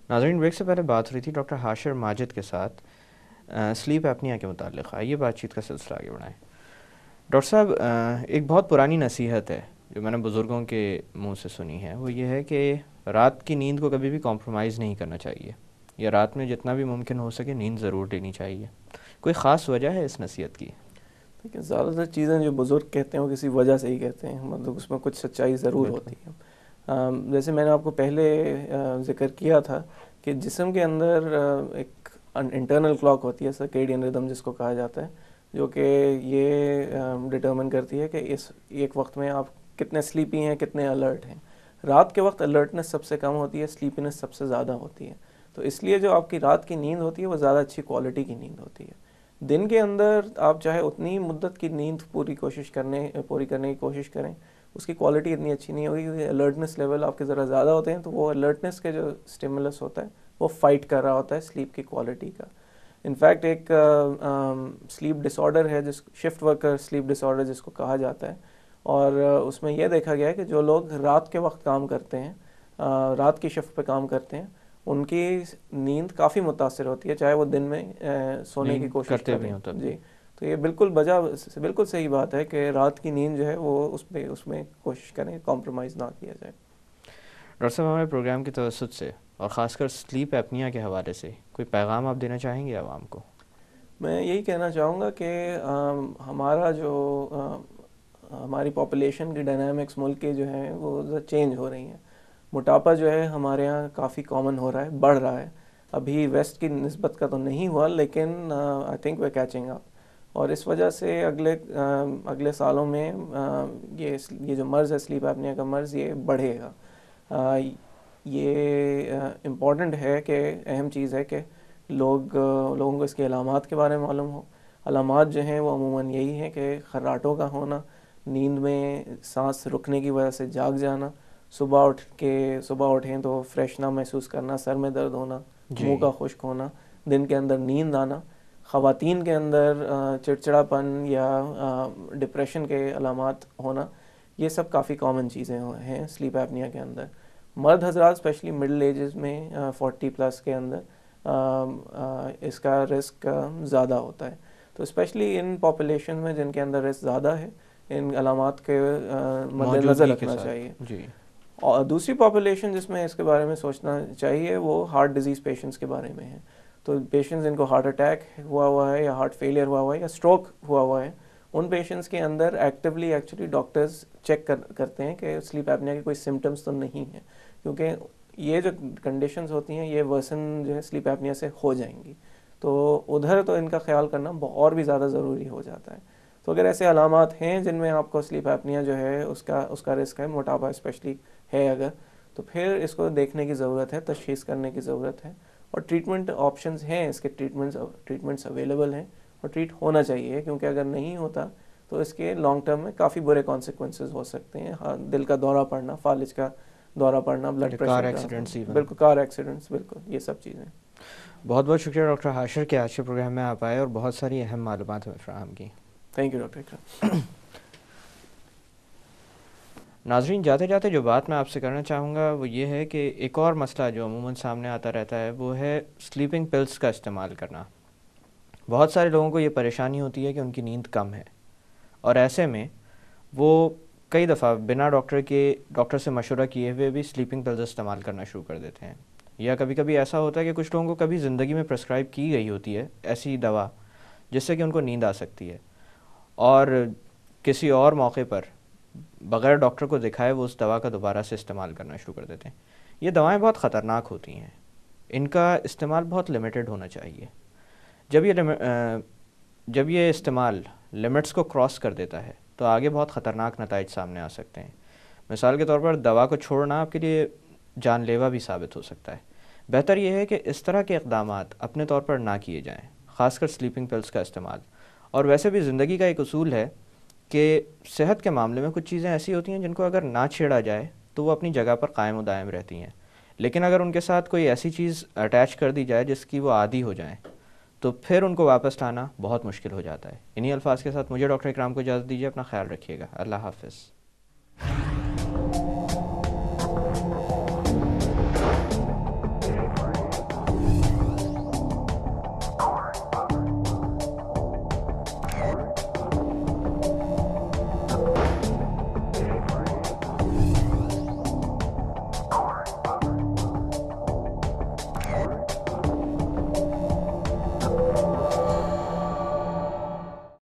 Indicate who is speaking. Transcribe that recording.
Speaker 1: नाज़रीन, ब्रेक से पहले बात हो रही थी डॉक्टर हाशिर माजिद के साथ स्लीप एपनिया के मुताल्लिक़। आइए बातचीत का सिलसिला आगे बढ़ाएं। डॉक्टर साहब, एक बहुत पुरानी नसीहत है जो मैंने बुज़ुर्गों के मुंह से सुनी है, वो ये है कि रात की नींद को कभी भी कॉम्प्रोमाइज़ नहीं करना चाहिए, या रात में जितना भी मुमकिन हो सके नींद ज़रूर लेनी चाहिए। कोई ख़ास वजह है इस नसीहत की?
Speaker 2: देखिए, ज़्यादातर चीज़ें जो बुज़ुर्ग कहते हैं वो किसी वजह से ही कहते हैं, मतलब उसमें कुछ सच्चाई ज़रूर
Speaker 1: बिल्कुल।
Speaker 2: होती है। जैसे मैंने आपको पहले ज़िक्र किया था कि जिस्म के अंदर एक इंटरनल क्लॉक होती है, सर्केडियन रिदम जिसको कहा जाता है, जो कि ये डिटरमिन करती है कि इस एक वक्त में आप कितने स्लीपी हैं, कितने अलर्ट हैं। रात के वक्त अलर्टनेस सबसे कम होती है, स्लीपीनेस सबसे ज़्यादा होती है। तो इसलिए जो आपकी रात की नींद होती है वो ज़्यादा अच्छी क्वालिटी की नींद होती है। दिन के अंदर आप चाहे उतनी मुद्दत की नींद पूरी करने की कोशिश करें, उसकी क्वालिटी इतनी अच्छी नहीं होगी, क्योंकि अलर्टनेस लेवल आपके ज़रा ज़्यादा होते हैं, तो वो अलर्टनेस के जो स्टिमुलस होता है वो फाइट कर रहा होता है स्लीप की क्वालिटी का। इनफैक्ट एक स्लीप डिसऑर्डर है जिस शिफ्ट वर्कर स्लीप डिसऑर्डर जिसको कहा जाता है, और उसमें यह देखा गया है कि जो लोग रात के वक्त काम करते हैं, रात की शिफ्ट पे काम करते हैं, उनकी नींद काफ़ी मुतासर होती है, चाहे वो दिन में सोने की
Speaker 1: नींद
Speaker 2: कोशिश
Speaker 1: करते भी
Speaker 2: करें।
Speaker 1: हों तब
Speaker 2: जी।
Speaker 1: भी।
Speaker 2: तो ये बिल्कुल सही बात है कि रात की नींद जो है वो उसमें कोशिश करें, कॉम्प्रोमाइज़ ना किया जाए।
Speaker 1: डॉक्टर साहब, हमारे प्रोग्राम की तवज्जुह से और ख़ासकर स्लीप एपनिया के हवाले से कोई पैगाम आप देना चाहेंगे आवाम को?
Speaker 2: मैं यही कहना चाहूँगा कि हमारा जो हमारी पॉपुलेशन की डायनामिक्स मुल्क के जो हैं वो चेंज हो रही हैं। मोटापा जो है हमारे यहाँ काफ़ी कॉमन हो रहा है, बढ़ रहा है। अभी वेस्ट की निस्बत का तो नहीं हुआ, लेकिन I think way catching up. और इस वजह से अगले सालों में ये जो मर्ज़ है, स्लीप एपनिया का मर्ज़, ये बढ़ेगा। अ, ये इम्पॉर्टेंट है कि अहम चीज़ है कि लोगों को इसके अलामात के बारे में मालूम हो। अलामात जो हैं वो अमूमन यही हैं कि खर्राटों का होना, नींद में सांस रुकने की वजह से जाग जाना, सुबह उठें तो फ्रेश ना महसूस करना, सर में दर्द होना,
Speaker 1: जी।
Speaker 2: मुंह का खुश्क होना, दिन के अंदर नींद आना, ख़वातीन के अंदर चिड़चिड़ापन या डिप्रेशन के अलामात होना, ये सब काफ़ी कॉमन चीज़ें हैं स्लीप एपनिया के अंदर। मर्द हजरात स्पेशली मिडिल एजेस में 40+ के अंदर इसका रिस्क ज़्यादा होता है। तो स्पेशली इन पॉपुलेशन में जिनके अंदर रिस्क ज़्यादा है, इन अलामात के मद्देनज़र
Speaker 1: मौजूदगी के
Speaker 2: रखना चाहिए।
Speaker 1: साथ। जी।
Speaker 2: और दूसरी पॉपुलेशन जिसमें इसके बारे में सोचना चाहिए वो हार्ट डिजीज़ पेशेंट्स के बारे में है। तो पेशेंट्स जिनको हार्ट अटैक हुआ है, या हार्ट फेलियर हुआ है, या स्ट्रोक हुआ है, उन पेशेंट्स के अंदर एक्चुअली डॉक्टर्स चेक करते हैं कि स्लीप एपनिया के कोई सिम्टम्स तो नहीं है, क्योंकि ये जो कंडीशंस होती हैं ये वर्सन जो है स्लीप एपनिया से हो जाएंगी। तो उधर तो इनका ख्याल करना और भी ज़्यादा ज़रूरी हो जाता है। तो अगर ऐसे अलामात हैं जिनमें आपको स्लीप एपनिया जो है उसका रिस्क है, मोटापा स्पेशली है अगर, तो फिर इसको देखने की ज़रूरत है, तशख़ीस करने की ज़रूरत है। और ट्रीटमेंट ऑप्शंस हैं, इसके ट्रीटमेंट्स अवेलेबल हैं, और ट्रीट होना चाहिए, क्योंकि अगर नहीं होता तो इसके लॉन्ग टर्म में काफ़ी बुरे कॉन्सिक्वेंसेस हो सकते हैं। हाँ, दिल का दौरा पड़ना, फालिज का दौरा पड़ना, ब्लड
Speaker 1: कार
Speaker 2: प्रेशर का,
Speaker 1: एक्सीडेंट्स इवन।
Speaker 2: बिल्कुल कार एक्सीडेंट्स, बिल्कुल ये सब चीज़ें।
Speaker 1: बहुत बहुत शुक्रिया डॉक्टर हाशिर के आज के प्रोग्राम में आप आए और बहुत सारी अहम मालूमात हमें फ़राहम की।
Speaker 2: थैंक यू डॉक्टर इकराम।
Speaker 1: नाजरीन, जाते जाते जो बात मैं आपसे करना चाहूँगा वो ये है कि एक और मसला जो अमूमन सामने आता रहता है वो है स्लीपिंग पिल्स का इस्तेमाल करना। बहुत सारे लोगों को ये परेशानी होती है कि उनकी नींद कम है, और ऐसे में वो कई दफ़ा बिना डॉक्टर से मशवरा किए हुए भी स्लीपिंग पिल्स इस्तेमाल करना शुरू कर देते हैं। या कभी कभी ऐसा होता है कि कुछ लोगों को कभी ज़िंदगी में प्रेस्क्राइब की गई होती है ऐसी दवा जिससे कि उनको नींद आ सकती है, और किसी और मौके पर बग़ैर डॉक्टर को दिखाए वो उस दवा का दोबारा से इस्तेमाल करना शुरू कर देते हैं। ये दवाएं बहुत ख़तरनाक होती हैं, इनका इस्तेमाल बहुत लिमिटेड होना चाहिए। जब ये इस्तेमाल लिमिट्स को क्रॉस कर देता है तो आगे बहुत ख़तरनाक नताइज सामने आ सकते हैं। मिसाल के तौर पर दवा को छोड़ना आपके लिए जानलेवा भी साबित हो सकता है। बेहतर यह है कि इस तरह के इक़दामात अपने तौर पर ना किए जाएँ, ख़ासकर स्लीपिंग पिल्स का इस्तेमाल। और वैसे भी ज़िंदगी का एक उसूल है कि सेहत के मामले में कुछ चीज़ें ऐसी होती हैं जिनको अगर ना छेड़ा जाए तो वो अपनी जगह पर कायम व दायम रहती हैं, लेकिन अगर उनके साथ कोई ऐसी चीज़ अटैच कर दी जाए जिसकी वो आदी हो जाए तो फिर उनको वापस लाना बहुत मुश्किल हो जाता है। इन्हीं अल्फाज के साथ मुझे डॉक्टर इकराम को इजाज़त दीजिए। अपना ख्याल रखिएगा। अल्लाह हाफ़िज़।